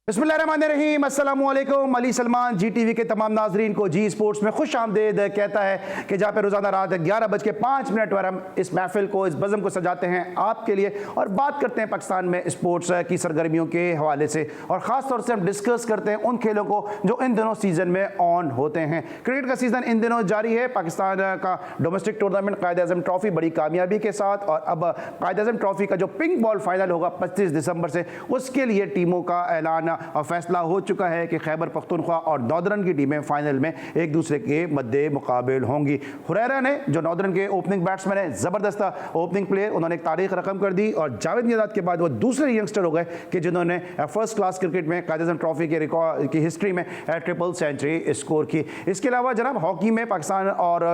बिस्मिल्लाहिर्रहमानिर्रहीम, अस्सलामुअलैकुम। अली सलमान जी टीवी के तमाम नाजरीन को जी स्पोर्ट्स में खुश आमदेद कहता है कि जहाँ पे रोज़ाना रात 11:05 पर हम इस महफिल को, इस बज़म को सजाते हैं आपके लिए और बात करते हैं पाकिस्तान में स्पोर्ट्स की सरगर्मियों के हवाले से, और ख़ास तौर से हम डिस्कस करते हैं उन खेलों को जो इन दिनों सीज़न में ऑन होते हैं। क्रिकेट का सीज़न इन दिनों जारी है। पाकिस्तान का डोमेस्टिक टूर्नामेंट कायद-ए-आज़म ट्रॉफी बड़ी कामयाबी के साथ, और अब कायद-ए-आज़म ट्रॉफी का जो पिंक बॉल फाइनल होगा 25 दिसंबर से, उसके लिए टीमों का ऐलान और फैसला हो चुका है कि खैबर पख्तूनख्वा और नॉर्दर्न की टीमें फाइनल में एक दूसरे के मद्दे मुकाबिल होंगी। हुरैरा ने, जो नॉर्दर्न के ओपनिंग बैट्समैन है, ज़बरदस्त ओपनिंग प्लेयर, उन्होंने एक तारीख रकम कर दी और जावेद मियांदाद के बाद वो दूसरे यंगस्टर हो गए कि जिन्होंने फर्स्ट क्लास क्रिकेट में कायद-ए-आज़म ट्रॉफी के रिकॉर्ड की हिस्ट्री में ट्रिपल सेंचुरी स्कोर की। इसके अलावा जनाब हॉकी में पाकिस्तान और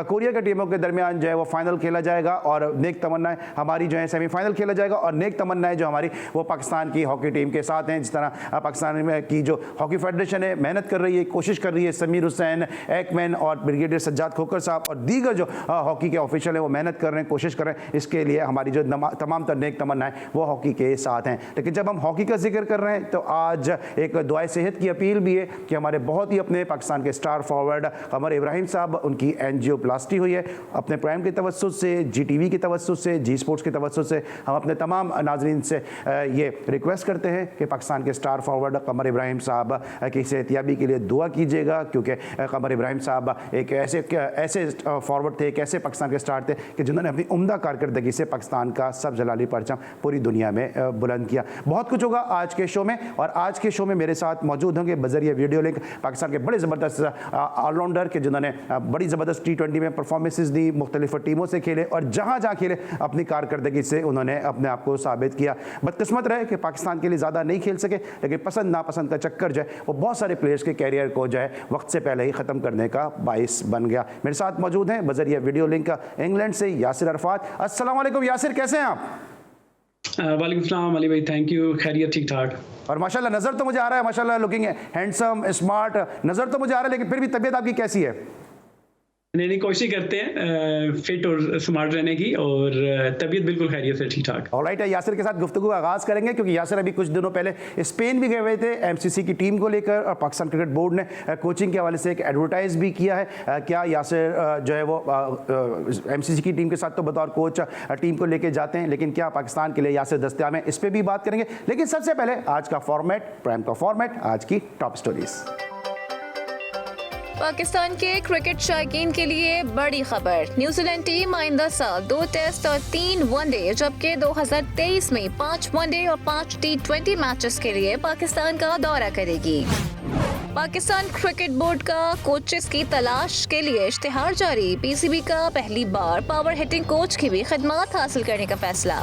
कोरिया की टीमों के दरमियान जो है वो फाइनल खेला जाएगा, और नेक तमन्नाएं हमारी जो है सेमीफाइनल खेला जाएगा, और नेक तमन्नाएं जो हमारी वो पाकिस्तान की हॉकी टीम के साथ हैं। जिस तरह पाकिस्तान में की जो हॉकी फेडरेशन है मेहनत कर रही है, कोशिश कर रही है, समीर हुसैन, एकमैन और ब्रिगेडियर सज्जाद खोकर साहब और दीगर जो हॉकी के ऑफिशियल हैं वो मेहनत कर रहे हैं, कोशिश कर रहे हैं। इसके लिए हमारी जो तमाम तर नेक तमन्नाएं वो हॉकी के साथ हैं। लेकिन जब हम हॉकी का जिक्र कर रहे हैं तो आज एक दुआए सेहत की अपील भी है कि हमारे बहुत ही अपने पाकिस्तान के स्टार फॉरवर्ड कमर इब्राहिम साहब, उनकी एंजियोप्लास्टी हुई है। अपने प्राइम के तवस्सुत से, जी टीवी के तवस्सुत से, जी स्पोर्ट्स के तवस्सुत से हम अपने तमाम नाजरीन से ये रिक्वेस्ट करते हैं कि पाकिस्तान के स्टार फॉरवर्ड कमर इब्राहिम साहब की सेहतियाबी के लिए दुआ कीजिएगा, क्योंकि कमर इब्राहिम साहब एक ऐसे फॉरवर्ड थे, एक ऐसे पाकिस्तान के स्टार थे कि जिन्होंने अपनी उम्दा कारकर्दगी से पाकिस्तान का सब जलाली परचम पूरी दुनिया में बुलंद किया। बहुत कुछ होगा आज के शो में, और आज के शो में मेरे साथ मौजूद होंगे बजरिया वीडियो लिंक पाकिस्तान के बड़े ज़बरदस्त ऑलराउंडर के, जिन्होंने बड़ी ज़बरदस्त T20 में परफॉर्मेंसेज दी, मुख्तलिफ टीमों से खेले और जहाँ जहाँ खेले अपनी कारकर्दगी से उन्होंने अपने आप को साबित किया। बदकिस्मत रहे कि पाकिस्तान के लिए ज़्यादा नहीं खेल सके, लेकिन पसंद नापसंद का चक्कर जो है वो बहुत सारे प्लेयर्स के कैरियर को जो है वक्त से पहले ही ख़त्म करने का बाइस बन गया। मेरे साथ मौजूद हैं बजरिया वीडियो लिंक का इंग्लैंड से यासिर अरफात। अस्सलाम वालेकुम यासिर, कैसे हैं आप? वालेकुम सलाम अली भाई, थैंक यू, खैरियत ठीक ठाक। और माशाल्लाह नज़र तो मुझे आ रहा है, माशाल्लाह लुकिंग हैंडसम स्मार्ट नज़र तो मुझे आ रहा है, लेकिन फिर भी तबीयत आपकी कैसी है? नहीं, कोशिश करते हैं फिट और स्मार्ट रहने की, और तबीयत बिल्कुल खैरियत से ठीक ठाक। ऑलराइट, यासिर के साथ गुफ्तगू का आगाज़ करेंगे, क्योंकि यासिर अभी कुछ दिनों पहले स्पेन भी गए हुए थे एमसीसी की टीम को लेकर, और पाकिस्तान क्रिकेट बोर्ड ने कोचिंग के हवाले से एक एडवर्टाइज भी किया है। क्या यासिर जो है वो एमसीसी की टीम के साथ तो बतौर कोच टीम को लेकर जाते हैं, लेकिन क्या पाकिस्तान के लिए यासिर दस्तयाब हैं? इस पर भी बात करेंगे। लेकिन सबसे पहले आज का फॉर्मेट, प्राइम का फॉर्मेट, आज की टॉप स्टोरीज। पाकिस्तान के क्रिकेट शौकीन के लिए बड़ी खबर। न्यूजीलैंड टीम आइंदा साल 2 टेस्ट और 3 वनडे, जबकि 2023 में 5 वनडे और 5 T20 मैचेस के लिए पाकिस्तान का दौरा करेगी। पाकिस्तान क्रिकेट बोर्ड का कोचेस की तलाश के लिए इश्तिहार जारी। पीसीबी का पहली बार पावर हिटिंग कोच की भी खिदमत हासिल करने का फैसला।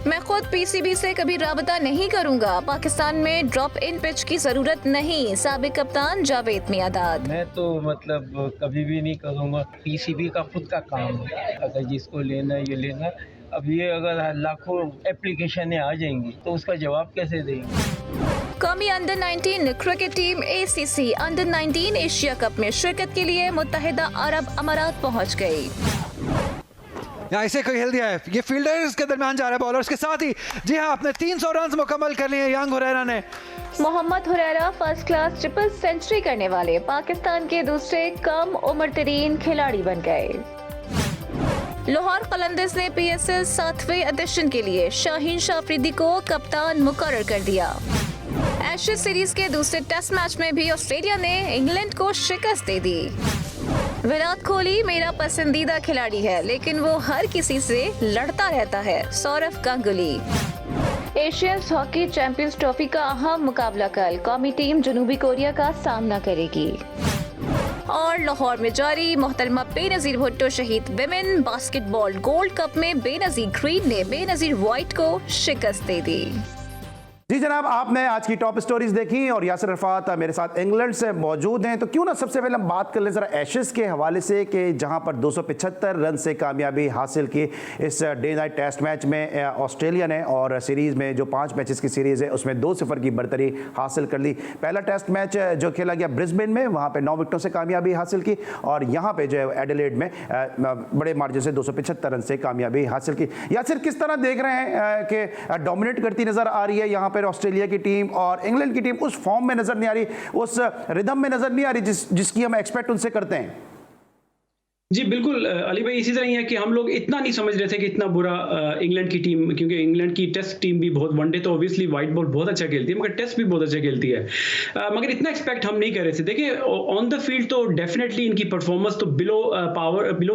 मैं खुद पीसीबी से कभी राबता नहीं करूंगा, पाकिस्तान में ड्रॉप इन पिच की जरूरत नहीं, साबिक कप्तान जावेद मियांदाद। मैं तो मतलब कभी भी नहीं करूंगा, पीसीबी का खुद का काम है, अगर जिसको लेना है ये लेना। अब ये अगर लाखों एप्लीकेशनें आ जाएंगी तो उसका जवाब कैसे देंगे? कौमी under 19 cricket team ACC under 19 Asia cup में शिरकत के लिए मुत्तहिदा अरब अमारात पहुँच गयी। यहाँ इसे खेल दिया है, ये फील्डर्स के दरमियान जा रहा है, बॉलर्स के साथ ही। जी हाँ, अपने 300 रन मुकम्मल कर लिए यंग हुरैरा ने। Mohammad Huraira first class triple century करने वाले पाकिस्तान के दूसरे कम उम्र तरीन खिलाड़ी बन गए। लाहौर कलंदर्स ने PSL 7वें एडिशन के लिए शाहीन शाह अफरीदी को कप्तान मुकर्रर कर दिया। एशेज सीरीज के दूसरे टेस्ट मैच में भी ऑस्ट्रेलिया ने इंग्लैंड को शिकस्त दे दी। विराट कोहली मेरा पसंदीदा खिलाड़ी है, लेकिन वो हर किसी से लड़ता रहता है, Sourav Ganguly. Asians hockey champions trophy का अहम मुकाबला कल कौमी टीम जनूबी कोरिया का सामना करेगी। और लाहौर में जारी मोहतरमा बेनजीर भुट्टो शहीद विमेन बास्केटबॉल गोल्ड कप में बेनजीर ग्रीन ने बेनजीर व्हाइट को शिकस्त दे दी। जी जनाब, आपने आज की टॉप स्टोरीज देखी और यासिर अरफात मेरे साथ इंग्लैंड से मौजूद हैं। तो क्यों ना सबसे पहले हम बात कर लें ज़रा एशेज़ के हवाले से, कि जहां पर 275 रन से कामयाबी हासिल की इस डे नाइट टेस्ट मैच में ऑस्ट्रेलिया ने, और सीरीज़ में जो 5 मैचेस की सीरीज़ है उसमें 2-0 की बरतरी हासिल कर ली। पहला टेस्ट मैच जो खेला गया ब्रिस्बेन में, वहाँ पर 9 विकेटों से कामयाबी हासिल की, और यहाँ पर जो है एडिलेड में बड़े मार्जिन से 275 रन से कामयाबी हासिल की। यासिर, किस तरह देख रहे हैं कि डोमिनेट करती नज़र आ रही है यहाँ पर ऑस्ट्रेलिया की टीम और इंग्लैंड की टीम उस फॉर्म में नजर नहीं आ रही, उस रिदम में नजर नहीं आ रही जिसकी हम एक्सपेक्ट उनसे करते हैं। जी बिल्कुल अली भाई, इसी तरह ही है कि हम लोग इतना नहीं समझ रहे थे कि इतना बुरा इंग्लैंड की टीम, क्योंकि इंग्लैंड की टेस्ट टीम भी बहुत, वनडे तो ऑब्वियसली वाइट बॉल बहुत अच्छा खेलती है, मगर टेस्ट भी बहुत अच्छा खेलती है, मगर इतना एक्सपेक्ट हम नहीं कर रहे थे। देखिए ऑन द फील्ड तो डेफिनेटली इनकी परफॉर्मेंस तो बिलो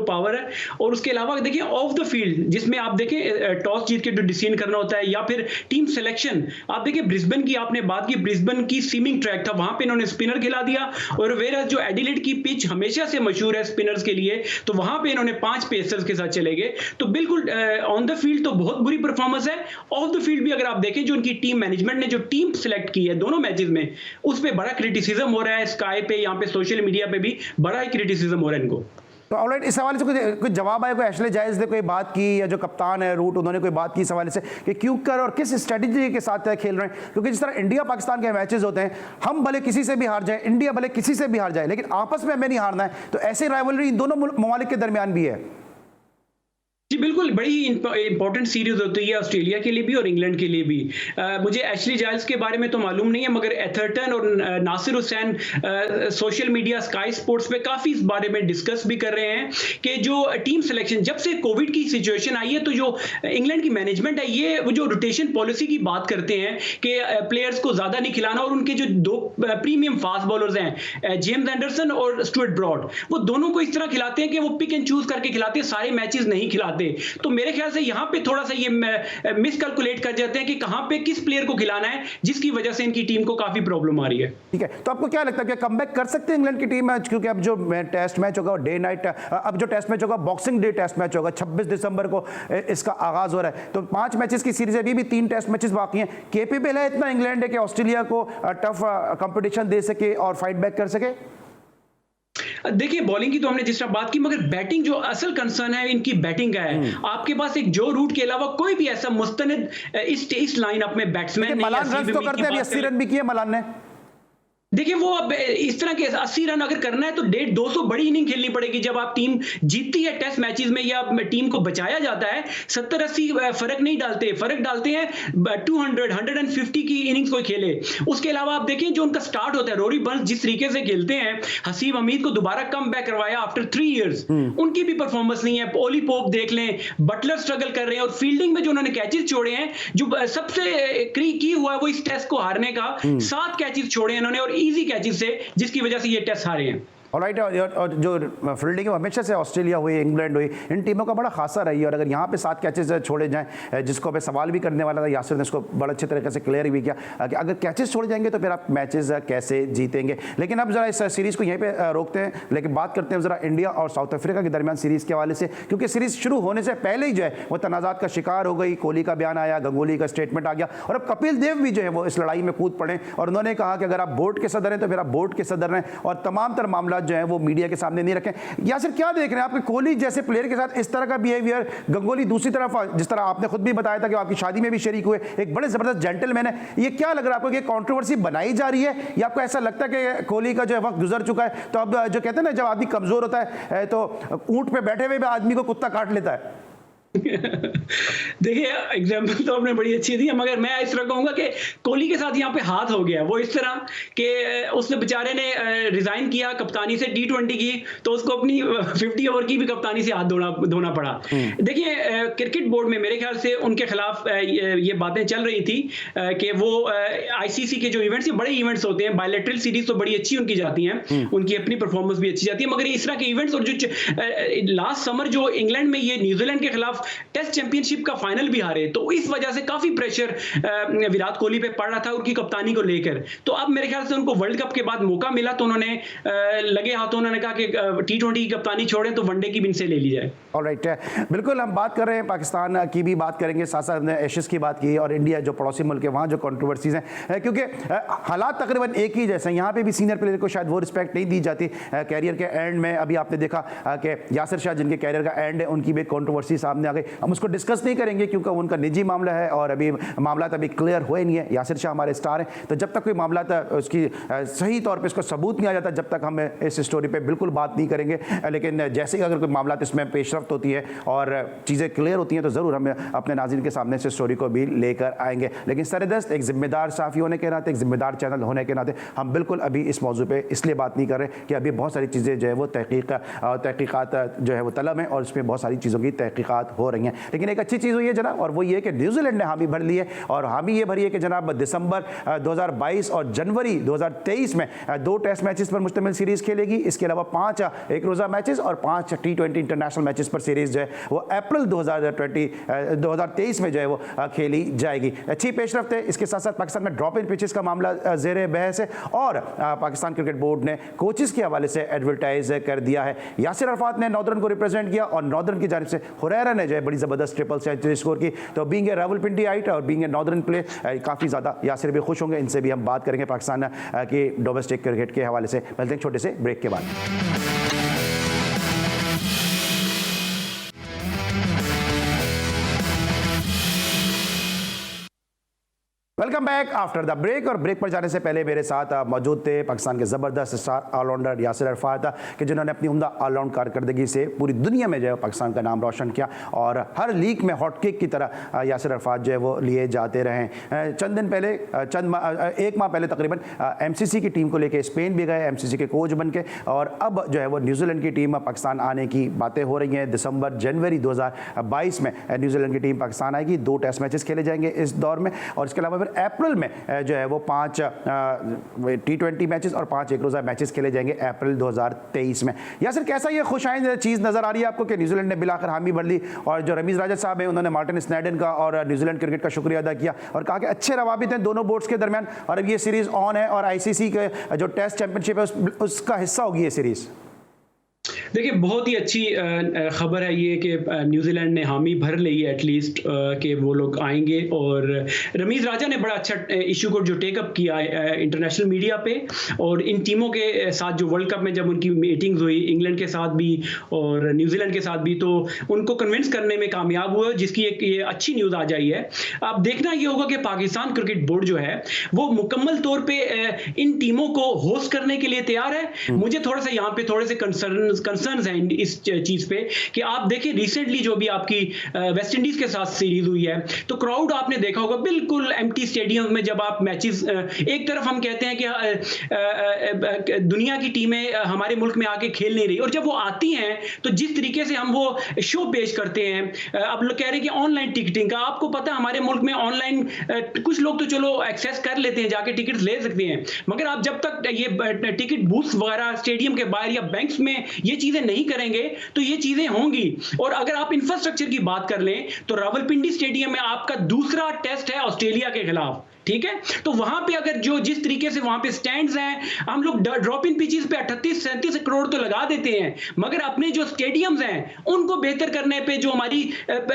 पावर है, और उसके अलावा देखिए ऑफ द फील्ड जिसमें आप देखें टॉस जीत के जो डिसीजन करना होता है या फिर टीम सिलेक्शन, आप देखिए ब्रिस्बेन की आपने बात की, ब्रिस्बेन की सीमिंग ट्रैक था, वहां पे इन्होंने स्पिनर खिला दिया, और वेरा जो एडिलेड की पिच हमेशा से मशहूर है स्पिनर्स के लिए, तो वहां पे इन्होंने 5 पेसर्स के साथ चले गए। तो बिल्कुल ऑन द फील्ड तो बहुत बुरी परफॉर्मेंस है, ऑफ द फील्ड भी अगर आप देखें जो उनकी टीम मैनेजमेंट ने जो टीम सिलेक्ट की है दोनों मैचेस में, उस पे बड़ा क्रिटिसिज्म हो रहा है, स्काई पे, यहाँ पे सोशल मीडिया पे भी बड़ा ही क्रिटिसिज्म हो रहा है इनको। तो ऑलराइट, इस हवाले से कुछ जवाब आया? कोई एशले जायज़ ने कोई बात की, या जो कप्तान है रूट उन्होंने कोई बात की इस हवाले से कि क्यों कर और किस स्ट्रेटजी के साथ खेल रहे हैं? क्योंकि जिस तरह इंडिया पाकिस्तान के मैचेस होते हैं, हम भले किसी से भी हार जाए, इंडिया भले किसी से भी हार जाए, लेकिन आपस में हमें नहीं हारना है, तो ऐसी राइवलरी इन दोनों ममालिक के दरमियान भी है। जी बिल्कुल, बड़ी ही इंपॉर्टेंट सीरीज होती है ऑस्ट्रेलिया के लिए भी और इंग्लैंड के लिए भी। मुझे एशली जाइल्स के बारे में तो मालूम नहीं है, मगर एथरटन और Nasser Hussain social media Sky Sports पे काफ़ी इस बारे में डिस्कस भी कर रहे हैं कि जो टीम सिलेक्शन, जब से कोविड की सिचुएशन आई है, तो जो इंग्लैंड की मैनेजमेंट है, ये वो जो रोटेशन पॉलिसी की बात करते हैं कि प्लेयर्स को ज़्यादा नहीं खिलाना, और उनके जो 2 प्रीमियम फास्ट बॉलर्स हैं जेम्स एंडरसन और स्टुअर्ट ब्रॉड, वो दोनों को इस तरह खिलाते हैं कि वो पिक एंड चूज करके खिलाते हैं, सारे मैचेस नहीं खिलाते। तो मेरे ख्याल से यहां पे थोड़ा सा ये मिसकैलकुलेट कर जाते हैं कि कहां पे किस प्लेयर को खिलाना है, जिसकी वजह से इनकी टीम को काफी प्रॉब्लम आ रही है। ठीक है, तो आपको क्या लगता है कि कमबैक कर सकते हैं इंग्लैंड की टीम? क्योंकि अब जो टेस्ट मैच होगा डे नाइट, अब जो टेस्ट मैच होगा बॉक्सिंग डे टेस्ट मैच होगा, 26 दिसंबर को इसका आगाज हो रहा है, तो 5 मैचेस की सीरीज अभी भी 3 टेस्ट मैचेस बाकी हैं। केपेबल है इतना इंग्लैंड है कि ऑस्ट्रेलिया को टफ कंपटीशन दे सके और फाइट बैक कर सके? देखिए बॉलिंग की तो हमने जिस तरह बात की, मगर बैटिंग जो असल कंसर्न है इनकी बैटिंग का है। आपके पास एक जो रूट के अलावा कोई भी ऐसा मुस्तनिद इस लाइनअप में बैट्समैन नहीं है। मलान रन तो करते हैं, अभी 80 रन भी किए मलान ने। देखिए वो अब इस तरह के 80 रन अगर करना है तो 150-200 बड़ी इनिंग खेलनी पड़ेगी। जब आप टीम जीतती है टेस्ट मैचेस में या टीम को बचाया जाता है, 70-80 फर्क नहीं डालते, फर्क डालते हैं 200-150 की इनिंग्स कोई खेले। उसके अलावा आप देखें जो उनका स्टार्ट होता है, रोरी बर्न्स जिस तरीके से खेलते हैं, हसीब हमीद को दोबारा कम बैक करवाया आफ्टर 3 इयर्स, उनकी भी परफॉर्मेंस नहीं है। ओली पोप देख लें, बटलर स्ट्रगल कर रहे हैं, और फील्डिंग में जो उन्होंने कैचेस छोड़े हैं, जो सबसे की हुआ है वो इस टेस्ट को हारने का, 7 कैचेस छोड़े हैं इन्होंने, और इजी कैचेस से, जिसकी वजह से ये टेस्ट हारे हैं। ऑलराइट, और जो फील्डिंग हमेशा से ऑस्ट्रेलिया हुई, इंग्लैंड हुई, इन टीमों का बड़ा खासा रही है, और अगर यहाँ पे 7 कैचेस छोड़े जाएं, जिसको मैं सवाल भी करने वाला था, यासिर ने इसको बड़ा अच्छे तरीके से क्लियर भी किया कि अगर कैचेस छोड़े जाएंगे तो फिर आप मैचेस कैसे जीतेंगे। लेकिन अब जरा इस सीरीज़ को यहीं पे रोकते हैं, लेकिन बात करते हैं जरा इंडिया और साउथ अफ्रीका के दरमियान सीरीज़ के हवाले से, क्योंकि सीरीज़ शुरू होने से पहले ही जो है वो तनाज़ात का शिकार हो गई। कोहली का बयान आया, गंगोली का स्टेटमेंट आ गया, और अब कपिल देव भी जो है वो इस लड़ाई में कूद पड़े, और उन्होंने कहा कि अगर आप बोर्ड के सदर हैं तो फिर आप बोर्ड के सदर हैं, और तमाम तर मामला जो है वो मीडिया के सामने नहीं रखें। यासिर क्या देख रहे हैं आपके कोहली जैसे प्लेयर के साथ इस तरह का बिहेवियर? गंगोली दूसरी तरफ, जिस तरह आपने खुद भी बताया था कि आपकी शादी में भी शरीक हुए, एक बड़े जबरदस्त जेंटलमैन है, ये क्या लग रहा है आपको कि कंट्रोवर्सी बनाई जा रही है, या आपको ऐसा लगता है कि कोहली का जो वक्त गुजर चुका है, तो अब जो कहते हैं ना जब आदमी कमजोर होता है तो ऊंट पे बैठे हुए आदमी को कुत्ता काट लेता है? देखिए एग्जाम्पल तो आपने बड़ी अच्छी दी, मगर मैं इस तरह कहूंगा कि कोहली के साथ यहाँ पे हाथ हो गया। वो इस तरह कि उसने बेचारे ने रिजाइन किया कप्तानी से T20 की, तो उसको अपनी 50 ओवर की भी कप्तानी से हाथ धोना पड़ा। देखिए क्रिकेट बोर्ड में मेरे ख्याल से उनके खिलाफ ये बातें चल रही थी कि वो ICC के जो इवेंट्स, बड़े इवेंट्स होते हैं, बायलैटरल सीरीज तो बड़ी अच्छी उनकी जाती हैं, उनकी अपनी परफॉर्मेंस भी अच्छी जाती है, मगर इस तरह के इवेंट्स, और जो लास्ट समर जो इंग्लैंड में ये न्यूजीलैंड के खिलाफ टेस्ट चैंपियनशिप का फाइनल भी हारे, तो इस वजह से काफी प्रेशर विराट कोहली पे पड़ रहा था उनकी कप्तानी को लेकर। तो अब मेरे ख्याल से उनको वर्ल्ड कप के बाद मौका मिला, तो उन्होंने लगे हाथों उन्होंने कहा कि T20 की कप्तानी छोड़ें तो वनडे की भी इनसे ले ली जाए। ऑलराइट, बिल्कुल हम बात कर रहे हैं पाकिस्तान की भी बात करेंगे, साथ साथ हमने एशेज की बात की, और इंडिया जो पड़ोसी मुल्क है वहाँ जो कंट्रोवर्सीज हैं, क्योंकि हालात तकरीबन एक ही जैसे हैं। यहाँ पे भी सीनियर प्लेयर को शायद वो रिस्पेक्ट नहीं दी जाती कैरियर के एंड में। अभी आपने देखा कि यासिर शाह जिनके कैरियर का एंड है, उनकी भी कंट्रोवर्सी सामने सामने आ गई। हम उसको डिस्कस नहीं करेंगे क्योंकि उनका निजी मामला है और अभी मामला अभी क्लियर हुए नहीं है। यासिर शाह हमारे स्टार हैं, तो जब तक कोई मामला उसकी सही तौर पे उसको सबूत नहीं आ जाता, जब तक हम इस स्टोरी पे बिल्कुल बात नहीं करेंगे। लेकिन जैसे ही अगर कोई मामला इसमें पेशरफ्त होती है और चीज़ें क्लियर होती हैं तो ज़रूर हम अपने नाज़रीन के सामने से स्टोरी को भी लेकर आएंगे। लेकिन सरदस्त एक जिम्मेदार साफ़ी होने के नाते, एक जिम्मेदार चैनल होने के नाते हम बिल्कुल अभी इस मौजू पे इसलिए बात नहीं कर रहे कि अभी बहुत सारी चीज़ें जो है वो तहकीकात जो है वो तलब है और उसमें बहुत सारी चीज़ों की तहकीकात हो रही हैं। लेकिन एक अच्छी चीज़ हुई है जनाब, और वो ये कि न्यूजीलैंड ने हामी भर ली है, और हामी ये भरी है कि जनाब दिसंबर 2022 और जनवरी 2023 में 2 टेस्ट मैचेस पर मुश्तमिल सीरीज़ खेलेगी। इसके अलावा 5 एक रोज़ा मैचेस और 5 T20 इंटरनेशनल मैचेस पर सीरीज़ जो है वो अप्रैल 2023 में जो है वो खेली जाएगी। अच्छी पेशरफ्त है। इसके साथ साथ पाकिस्तान में ड्रॉप इन पिचेस का मामला ज़ेर बहस है और पाकिस्तान क्रिकेट बोर्ड ने कोचेस के हवाले से एडवर्टाइज कर दिया है। यासिर अरफात ने नॉर्दर्न को रिप्रेजेंट किया और नॉर्दर्न की जानिब से हुरैरा ने जो है बड़ी ज़बरदस्त ट्रिपल सेंचुरी स्कोर की। तो बीइंग ए रावलपिंडी आइट और बीइंग ए नॉर्दर्न प्ले काफ़ी ज़्यादा यासिर भी खुश होंगे। इनसे भी हम बात करेंगे पाकिस्तान की डोमेस्टिक क्रिकेट के हवाले से। मिलते हैं छोटे से ब्रेक के बाद। Welcome back after the break. और ब्रेक पर जाने से पहले मेरे साथ मौजूद थे पाकिस्तान के ज़बरदस्त स्टार ऑलराउंडर यासिर अरफात कि जिन्होंने अपनी उम्दा ऑलराउंड कारकर्दगी से पूरी दुनिया में जो है पाकिस्तान का नाम रोशन किया और हर लीग में हॉट केक की तरह यासिर अरफात जो है वो लिए जाते रहे। चंद दिन पहले एक माह पहले तकरीबन MCC की टीम को लेकर स्पेन भी गए, MCC के कोच बन के, और अब जो है वो न्यूजीलैंड की टीम पाकिस्तान आने की बातें हो रही हैं। दिसंबर जनवरी 2022 में न्यूजीलैंड की टीम पाकिस्तान आएगी। 2 टेस्ट मैचेस खेले जाएंगे इस दौर में, और इसके अलावा अप्रैल में जो है वो 5 T20 मैचेस और 5 एक रोज़ा मैचेस खेले जाएंगे अप्रैल 2023 में। या सर कैसा ये खुशाइंद चीज़ नज़र आ रही है आपको कि न्यूजीलैंड ने बिलाकर हामी भर ली, और जो रमीज़ राजा साहब हैं उन्होंने मार्टिन स्नैडन का और न्यूजीलैंड क्रिकेट का शुक्रिया अदा किया और कहा कि अच्छे रवाबित हैं दोनों बोर्ड्स के दरमियान, और अब ये सीरीज़ ऑन है और ICC के जो टेस्ट चैंपियनशिप है उसका हिस्सा होगी ये सीरीज़। देखिए, बहुत ही अच्छी खबर है ये कि न्यूजीलैंड ने हामी भर ली है एटलीस्ट कि वो लोग आएंगे। और रमीज़ राजा ने बड़ा अच्छा इशू को जो टेकअप किया है इंटरनेशनल मीडिया पे, और इन टीमों के साथ जो वर्ल्ड कप में जब उनकी मीटिंग्स हुई इंग्लैंड के साथ भी और न्यूजीलैंड के साथ भी, तो उनको कन्विंस करने में कामयाब हुए, जिसकी एक ये अच्छी न्यूज़ आ जाई है। अब देखना ये होगा कि पाकिस्तान क्रिकेट बोर्ड जो है वो मुकम्मल तौर पर इन टीमों को होस्ट करने के लिए तैयार है। मुझे थोड़ा सा यहाँ पे थोड़े से कंसर्न्स हैं इस चीज पे कि आप देखिए रिसेंटली जो भी आपकी वेस्ट इंडीज के साथ सीरीज हुई है, तो क्राउड आपने देखा होगा बिल्कुल एम्प्टी स्टेडियम में जब आप मैचेस, एक तरफ हम कहते हैं कि दुनिया की टीमें हमारे मुल्क में आके खेल नहीं रही, और जब वो आती हैं तो जिस तरीके से हम वो शो पेश करते हैं। अब लोग कह रहे हैं कि ऑनलाइन टिकटिंग का, आपको पता है हमारे मुल्क में ऑनलाइन कुछ लोग तो चलो एक्सेस कर लेते हैं, जाके टिकट ले सकते हैं, मगर आप जब तक ये टिकट बूथ्स वगैरह स्टेडियम के बाहर या बैंक्स में ये चीजें नहीं करेंगे तो ये चीजें होंगी। और अगर आप इंफ्रास्ट्रक्चर की बात कर लें तो रावलपिंडी स्टेडियम में आपका दूसरा टेस्ट है ऑस्ट्रेलिया के खिलाफ, ठीक है, तो वहां पे अगर जो जिस तरीके से वहां पे स्टैंड्स हैं, हम लोग ड्रॉप इन पिचेस पे 38-37 करोड़ तो लगा देते हैं, मगर अपने जो स्टेडियम्स हैं उनको बेहतर करने पे जो हमारी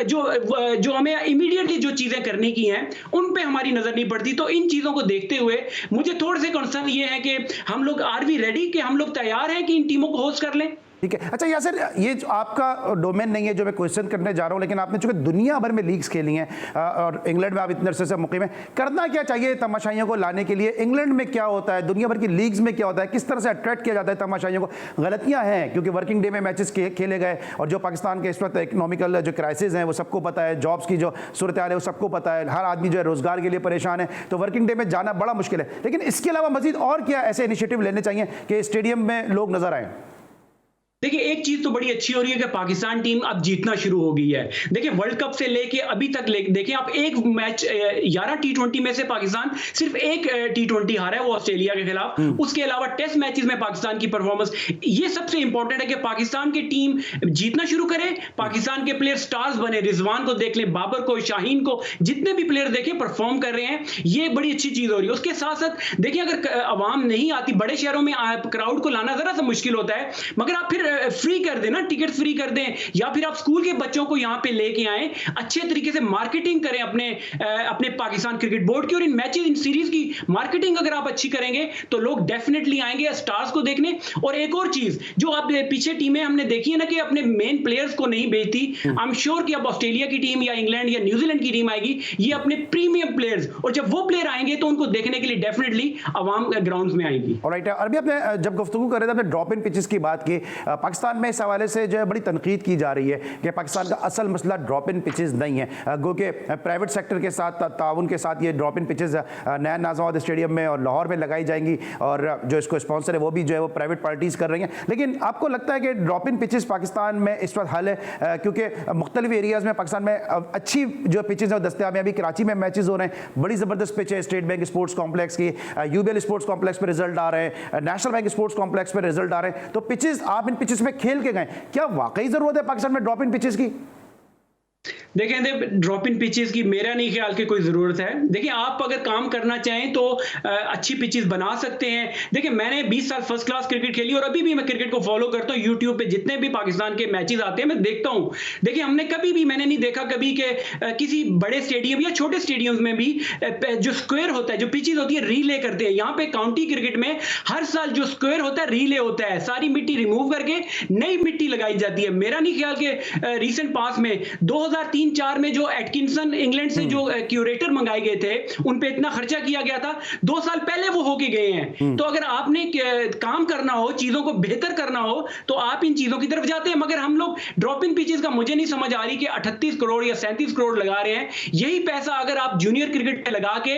जो हमें इमीडिएटली जो चीजें करने की हैं उन पे हमारी नजर नहीं पड़ती। तो इन चीजों को देखते हुए मुझे थोड़े से कंसर्न ये है कि हम लोग आर वी रेडी, कि हम लोग तैयार हैं कि इन टीमों को होस्ट कर लें। ठीक है। अच्छा यासिर, ये जो आपका डोमेन नहीं है जो मैं क्वेश्चन करने जा रहा हूँ, लेकिन आपने चूंकि दुनिया भर में लीग्स खेली हैं और इंग्लैंड में आप इतने अरसे से मुक़ीम हैं, करना क्या चाहिए तमाशाइयों को लाने के लिए? इंग्लैंड में क्या होता है, दुनिया भर की लीग्स में क्या होता है, किस तरह से अट्रैक्ट किया जाता है तमाशाइयों को? गलतियाँ हैं क्योंकि वर्किंग डे में मैचेस खेले गए, और जो पाकिस्तान के इस वक्त इकनॉमिकल जो क्राइसिस हैं वो सबको पता है, जॉब्स की जो सूरत हाल है वो सबको पता है, हर आदमी जो है रोज़गार के लिए परेशान है, तो वर्किंग डे में जाना बड़ा मुश्किल है। लेकिन इसके अलावा मजीद और क्या ऐसे इनिशिएटिव लेने चाहिए कि स्टेडियम में लोग नजर आए? देखिए, एक चीज तो बड़ी अच्छी हो रही है कि पाकिस्तान टीम अब जीतना शुरू हो गई है। देखिए, वर्ल्ड कप से लेके अभी तक देखिए आप, एक मैच 11 T20 में से पाकिस्तान सिर्फ एक T20 हारा है, वो ऑस्ट्रेलिया के खिलाफ। उसके अलावा टेस्ट मैचेस में पाकिस्तान की परफॉर्मेंस, ये सबसे इंपॉर्टेंट है कि पाकिस्तान की टीम जीतना शुरू करे, पाकिस्तान के प्लेयर स्टार्स बने। रिजवान को देख ले, बाबर को, शाहीन को, जितने भी प्लेयर देखे परफॉर्म कर रहे हैं, ये बड़ी अच्छी चीज हो रही है। उसके साथ साथ देखिए, अगर अवाम नहीं आती, बड़े शहरों में क्राउड को लाना जरा सा मुश्किल होता है, मगर आप फिर फ्री कर दें ना, टिकट फ्री कर दें, या फिर आप स्कूल के बच्चों को यहाँ पे लेके आए, अच्छे तरीके से मार्केटिंग करें अपने पाकिस्तान क्रिकेट बोर्ड की, और इन मैचेस इन सीरीज की मार्केटिंग अगर आप अच्छी करेंगे तो लोग डेफिनेटली आएंगे स्टार्स को देखने। और एक और चीज जो आप पीछे टीमें हमने देखी है ना कि अपने मेन प्लेयर्स को नहीं भेजती, आई एम श्योर कि अब ऑस्ट्रेलिया की टीम या इंग्लैंड या न्यूजीलैंड की टीम आएगी, ये अपने प्रीमियम प्लेयर्स, और जब वो प्लेयर आएंगे तो उनको देखने के लिए डेफिनेटली आवाम ग्राउंड्स में आएगी। ऑलराइट, अभी आपने जब गुफ्तगू कर रहे थे आपने ड्रॉप इन पिचेस की बात की, पाकिस्तान में इस हवाले से जो है बड़ी तनकीद की जा रही है कि पाकिस्तान का असल मसला ड्रॉप इन पिचेस नहीं है, गो के प्राइवेट सेक्टर के साथ ताउन के साथ ये ड्रॉप इन पिचेस नया नाज़ाबाद स्टेडियम में और लाहौर में लगाई जाएंगी, और जो इसको स्पॉन्सर है वो भी जो है वो प्राइवेट पार्टीज कर रही हैं। लेकिन आपको लगता है कि ड्रॉप इन पिचेस पाकिस्तान में इस वक्त हल है, क्योंकि मुख्तलिफ एरियाज़ में पाकिस्तान में अच्छी जो पिचेस हैं दस्तियाब हैं, अभी कराची में मैचेस हो रहे हैं, बड़ी ज़बरदस्त पिच है स्टेट बैंक स्पोर्ट्स कॉम्प्लेक्स की, यूबीएल स्पोर्ट्स कॉम्प्लेक्स पर रिजल्ट आ रहे हैं, नेशनल बैंक स्पोर्ट्स कॉम्प्लेक्स पर रिजल्ट आ रहे हैं, तो पिचेस आप इन पिचेस में खेल के गए, क्या वाकई ज़रूरत है पाकिस्तान में ड्रॉप इन पिचेस की? देखें, ड्रॉप इन पिचेस की मेरा नहीं ख्याल कि कोई ज़रूरत है। देखिए, आप अगर काम करना चाहें तो अच्छी पिचेस बना सकते हैं। देखिए, मैंने 20 साल फर्स्ट क्लास क्रिकेट खेली और अभी भी मैं क्रिकेट को फॉलो करता हूं। यूट्यूब पे जितने भी पाकिस्तान के मैचेस आते हैं मैं देखता हूं। देखिए, मैंने नहीं देखा कभी कि किसी बड़े स्टेडियम या छोटे स्टेडियम्स में भी जो स्क्वायर होता है, जो पिचेस होती है, रीले करते हैं। यहाँ पे काउंटी क्रिकेट में हर साल जो स्क्वायर होता है रीले होता है, सारी मिट्टी रिमूव करके नई मिट्टी लगाई जाती है। मेरा नहीं ख्याल कि रिसेंट पास में 2003-4 में जो एटकिंसन इंग्लैंड से जो क्यूरेटर मंगाए गए थे उन पे इतना खर्चा किया गया था, 2 साल पहले वो होके गए हैं। तो अगर आपने काम करना हो, चीजों को बेहतर करना हो, तो आप इन चीजों की तरफ जाते हैं। मगर हम लोग ड्रॉप इन पिचेस का मुझे नहीं समझ आ रही कि 38 करोड़ या 37 करोड़ लगा रहे हैं। यही पैसा अगर आप जूनियर क्रिकेट पे लगा के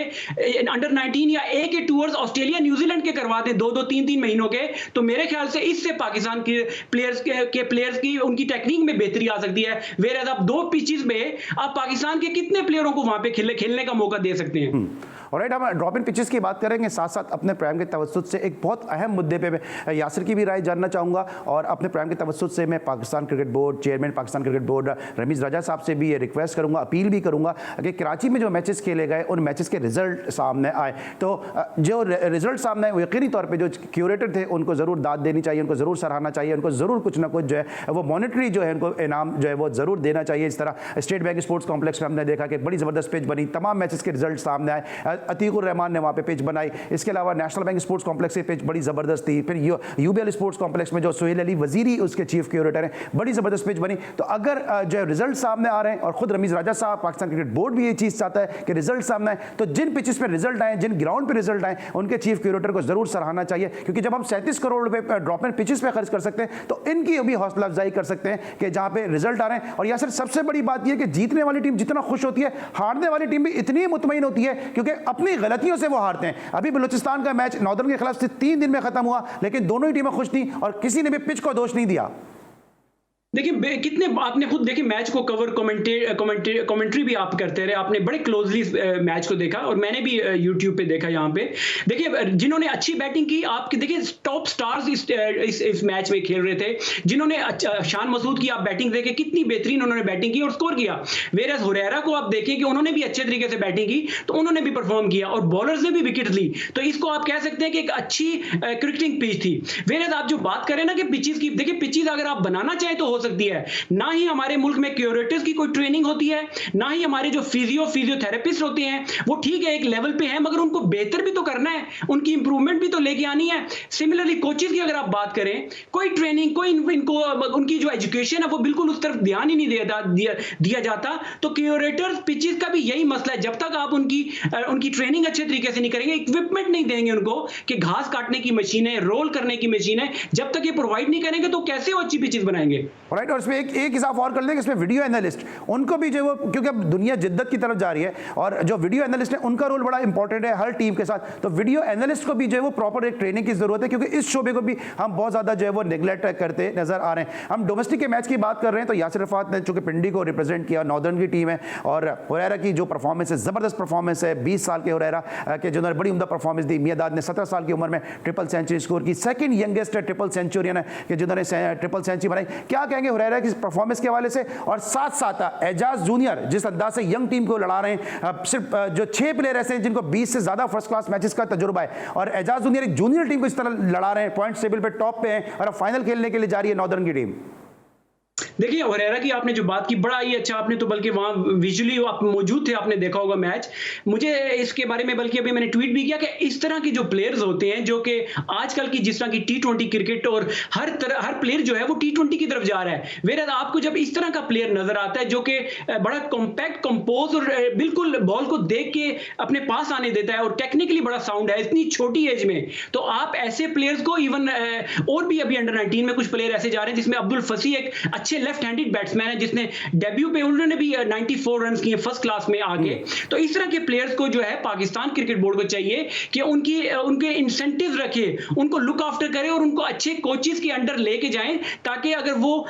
अंडर 19 या ए के टूर्स ऑस्ट्रेलिया न्यूजीलैंड के करवा दें 2-2 3-3 महीनों के, तो मेरे ख्याल से इससे पाकिस्तान के प्लेयर्स की उनकी टेक्निक में बेहतरी आ सकती है। वेयर आप 2 पिचेस में आप पाकिस्तान के कितने प्लेयरों को वहां पे खेलने का मौका दे सकते हैं। ऑलराइट, हम ड्रॉप इन पिचेस की बात करेंगे, साथ साथ अपने प्रोग्राम के तवज्जुद से एक बहुत अहम मुद्दे पे मैं यासिर की भी राय जानना चाहूँगा, और अपने प्रोग्राम के तवज्जुद से मैं Pakistan cricket board chairman Pakistan cricket board Rameez Raja साहब से भी ये रिक्वेस्ट करूँगा, अपील भी करूँगा कि कराची में जो मैचेस खेले गए उन मैचेस के रिजल्ट सामने आए, तो जो रिजल्ट सामने आए यकीनी तौर पर जो क्यूरेटर थे उनको ज़रूर दाद देनी चाहिए, उनको ज़रूर सराहना चाहिए, उनको ज़रूर कुछ ना कुछ जो है वो मॉनिटरी जो है उनको इनाम जो है वो ज़रूर देना चाहिए। इस तरह स्टेट बैंक स्पोर्ट्स कॉम्प्लेक्स में हमने देखा कि बड़ी ज़बरदस्त पिच बनी, तमाम मैचेस के रिजल्ट सामने आए, अतीकुर रहमान ने वहाँ पे पिच बनाई। इसके अलावा नेशनल बैंक स्पोर्ट्स कॉम्प्लेक्स की पिच बड़ी ज़बरदस्त थी। फिर यूबीएल स्पोर्ट्स कॉम्प्लेक्स में जो सुहेल अली वजीरी उसके चीफ क्यूरेटर हैं, बड़ी ज़बरदस्त पिच बनी। तो अगर जो रिजल्ट सामने आ रहे हैं और खुद रमीज़ राजा साहब पाकिस्तान क्रिकेट बोर्ड भी ये चीज़ चाहता है कि रिजल्ट सामने आए, तो जिन पिचेस पर रिजल्ट आए, जिन ग्राउंड पर रिजल्ट आए, उनके चीफ क्यूरेटर को ज़रूर सराहना चाहिए, क्योंकि जब हम 37 करोड़ रुपये ड्रॉप इन पिचेस पर खर्च कर सकते हैं तो इनकी भी हौसला अफजाई कर सकते हैं कि जहाँ पे रिजल्ट आ रहे हैं। और या सर सबसे बड़ी बात यह कि जीतने वाली टीम जितना खुश होती है, हारने वाली टीम भी इतनी मुतमईन होती है, क्योंकि अपनी गलतियों से वो हारते हैं। अभी बलूचिस्तान का मैच नॉर्दर्न के खिलाफ 3 दिन में खत्म हुआ, लेकिन दोनों ही टीमें खुश थी और किसी ने भी पिच को दोष नहीं दिया। देखिए, कितने आपने खुद देखिए मैच को कवर कमेंट्री भी आप करते रहे, आपने बड़े क्लोजली मैच को देखा और मैंने भी यूट्यूब पे देखा। यहाँ पे देखिए जिन्होंने अच्छी बैटिंग की, आपके देखिए टॉप स्टार्स इस मैच में खेल रहे थे, जिन्होंने शान मसूद की आप बैटिंग देखे, कितनी बेहतरीन उन्होंने बैटिंग की और स्कोर किया। वेरस हुरैरा को आप देखें कि उन्होंने भी अच्छे तरीके से बैटिंग की, तो उन्होंने भी परफॉर्म किया और बॉलर्स ने भी विकेट ली। तो इसको आप कह सकते हैं कि एक अच्छी क्रिकेटिंग पिच थी। वेरस आप जो बात करें ना कि पिचेस की, देखिए पिचेस अगर आप बनाना चाहें तो हो सकती है। ना ही हमारे मुल्क में क्यूरेटर्स की कोई ट्रेनिंग होती है, ना ही हमारे जो फिजियोथेरेपिस्ट होते हैं वो ठीक है एक लेवल पे हैं, मगर उनको बेहतर भी तो करना है, उनकी इंप्रूवमेंट भी तो लेके आनी है। सिमिलरली कोचेस की अगर आप बात करें, कोई ट्रेनिंग, कोई इनको उनकी जो एजुकेशन है वो बिल्कुल उस तरफ ध्यान ही नहीं दिया जाता। तो क्यूरेटर्स पिचेस का भी यही मसला है, जब तक आप उनकी ट्रेनिंग अच्छे तरीके से नहीं करेंगे, इक्विपमेंट नहीं देंगे उनको कि घास काटने की मशीन है, रोल करने की मशीन है, जब तक ये प्रोवाइड नहीं करेंगे तो कैसे वो अच्छी पिचेस बनाएंगे। राइट, और इसमें एक हिसाब और कर लेंगे, इसमें वीडियो एनालिस्ट उनको भी जो वो, क्योंकि अब दुनिया जिद्दत की तरफ जा रही है और जो वीडियो एनालिस्ट है उनका रोल बड़ा इंपॉर्टेंट है हर टीम के साथ। तो वीडियो एनालिस्ट को भी जो है वो प्रॉपर एक ट्रेनिंग की जरूरत है, क्योंकि इस शोबे को भी हम बहुत ज्यादा जो है वो नेग्लेक्ट करते नजर आ रहे हैं। हम डोमेस्टिक के मैच की बात कर रहे हैं तो यासिर अरफात ने चूंकि पिंडी को रिप्रेजेंट किया, नॉर्दर्न की टीम है, और हुरैरा की जो परफॉर्मेंस है, जबरदस्त परफॉर्मेंस है। 20 साल के हुरैरा के जिन्होंने बड़ी उम्दा परफॉर्मेंस दी। मियादाद ने 17 साल की उम्र में ट्रिपल सेंचुरी स्कोर की, सेकंड यंगेस्ट ट्रिपल सेंचुरियन है कि जिन्होंने ट्रिपल सेंचुरी बनाई। क्या कहेंगे हुरैरा की परफॉर्मेंस के हवाले से, और साथ साथ एजाज जूनियर जिस अंदाज से यंग टीम को लड़ा रहे हैं, सिर्फ जो 6 प्लेयर ऐसे हैं जिनको 20 से ज्यादा फर्स्ट क्लास मैचेस का तजुर्बा है, और एजाज जूनियर एक जूनियर टीम को इस तरह लड़ा रहे हैं, पॉइंट टेबल पे टॉप पे हैं और अब फाइनल खेलने के लिए जा रही है नॉर्दर्न की टीम। देखिए हुरैरा की आपने जो बात की बड़ा ही अच्छा, आपने तो बल्कि वहां विजुअली आप मौजूद थे, आपने देखा होगा मैच। मुझे इसके बारे में बल्कि अभी मैंने ट्वीट भी किया कि इस तरह के जो प्लेयर्स होते हैं जो कि आजकल की जिस तरह की T20 क्रिकेट और हर प्लेयर जो है वो T20 की तरफ जा रहा है, वेयर आपको जब इस तरह का प्लेयर नजर आता है जो कि बड़ा कॉम्पैक्ट, कंपोज और बिल्कुल बॉल को देख के अपने पास आने देता है और टेक्निकली बड़ा साउंड है इतनी छोटी एज में, तो आप ऐसे प्लेयर्स को इवन और भी अभी अंडर 19 में कुछ प्लेयर ऐसे जा रहे हैं जिसमें अब्दुल फसी एक अच्छे लेफ्ट हैंडेड बैट्समैन है जिसने डेब्यू पे उन्होंने भी 94 रन किए फर्स्ट क्लास में आके। तो इस तरह के प्लेयर्स को जो है पाकिस्तान क्रिकेट बोर्ड को चाहिए कि उनके इंसेंटिव रखे, उनको लुक आफ्टर करे और उनको अच्छे कोचेस के अंडर लेके जाएं, ताकि अगर वो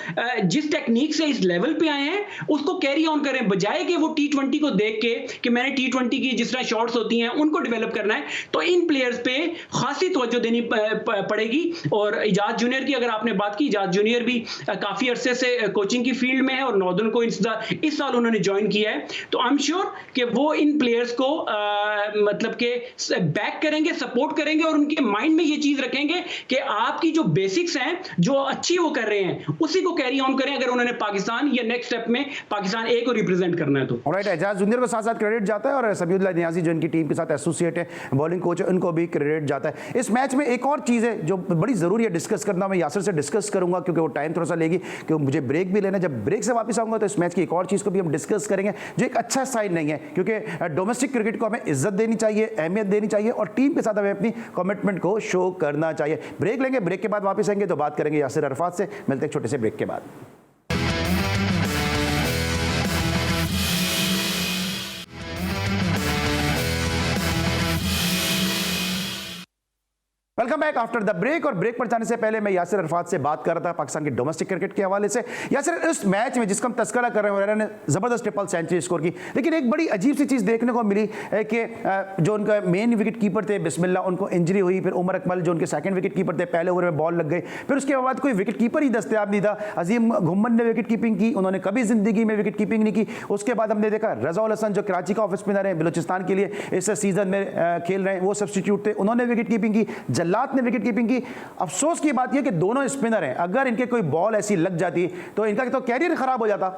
जिस टेक्निक से इस लेवल पे आए हैं उसको कैरी ऑन करें, बजाय कि वो T20 को देख के कि मैंने T20 की जिस तरह शॉट्स होती हैं उनको डेवलप करना है। तो इन प्लेयर्स पे खासी तवज्जो देनी पड़ेगी। और इजाज जूनियर की अगर आपने बात की, इजाज जूनियर भी काफी अरसे से कोचिंग की फील्ड में है और नॉर्दर्न को इस साल उन्होंने ज्वाइन किया है, तो आई एम श्योर कि वो इन प्लेयर्स को मतलब के बैक करेंगे, सपोर्ट करेंगे और उनके माइंड में ये चीज रखेंगे कि आपकी जो बेसिक्स हैं जो अच्छी वो कर रहे हैं उसी को कैरी ऑन करें अगर उन्होंने पाकिस्तान या नेक्स्ट स्टेप में पाकिस्तान ए को रिप्रेजेंट करना है तो। ऑलराइट, एजाज जूनियर को साथ साथ क्रेडिट जाता है और समीउल्लाह नियाजी जो इनकी टीम के साथ एसोसिएट है, बॉलिंग कोच है, उनको भी क्रेडिट जाता है। इस मैच में एक और चीज़ है जो बड़ी ज़रूरी है डिस्कस करना, मैं यासिर से डिस्कस करूंगा क्योंकि वो टाइम थोड़ा सा लेगी, क्योंकि मुझे ब्रेक भी लेना। जब ब्रेक से वापस आऊंगा तो इस मैच की एक और चीज़ को भी हम डिस्कस करेंगे जो एक अच्छा साइन नहीं है, क्योंकि डोमेस्टिक क्रिकेट को हमें इज्जत देनी चाहिए, अहमियत देनी चाहिए और टीम के साथ हमें अपनी कमिटमेंट को शो करना चाहिए। ब्रेक लेंगे, ब्रेक के बाद वापस आएंगे तो बात करेंगे यासिर अरफात से। मिलते हैं एक छोटे से ब्रेक के बाद। Welcome back after the break. और ब्रेक पर जाने से पहले मैं यासिर अरफात से बात कर रहा था पाकिस्तान की डोमेस्टिक क्रिकेट के हवाले से। यासिर, इस मैच में जिसका हम तस्करा कर रहे हैं, हुरैरा ने जबरदस्त ट्रिपल सेंचुरी स्कोर की, लेकिन एक बड़ी अजीब सी चीज़ देखने को मिली है कि जो उनका मेन विकेट कीपर थे बिस्मिल्लाह, उनको इंजरी हुई, फिर उमर अकमल जो उनके सेकंड विकेट कीपर थे पहले ओवर में बॉल लग गई, फिर उसके बाद कोई विकेट कीपर ही दस्तयाब नहीं था। अजीम घुम्मन ने विकेट कीपिंग की, उन्होंने कभी जिंदगी में विकेट कीपिंग नहीं की। उसके बाद हमने देखा रज़ाउल हसन जो कराची का ऑफ स्पिनर है, बलूचिस्तान के लिए इस सीजन में खेल रहे हैं, वो सब्स्टिट्यूट थे, उन्होंने विकेट कीपिंग की। जल्लात ने विकेट कीपिंग की। अफसोस की बात यह कि दोनों स्पिनर हैं, अगर इनके कोई बॉल ऐसी लग जाती तो इनका तो कैरियर खराब हो जाता।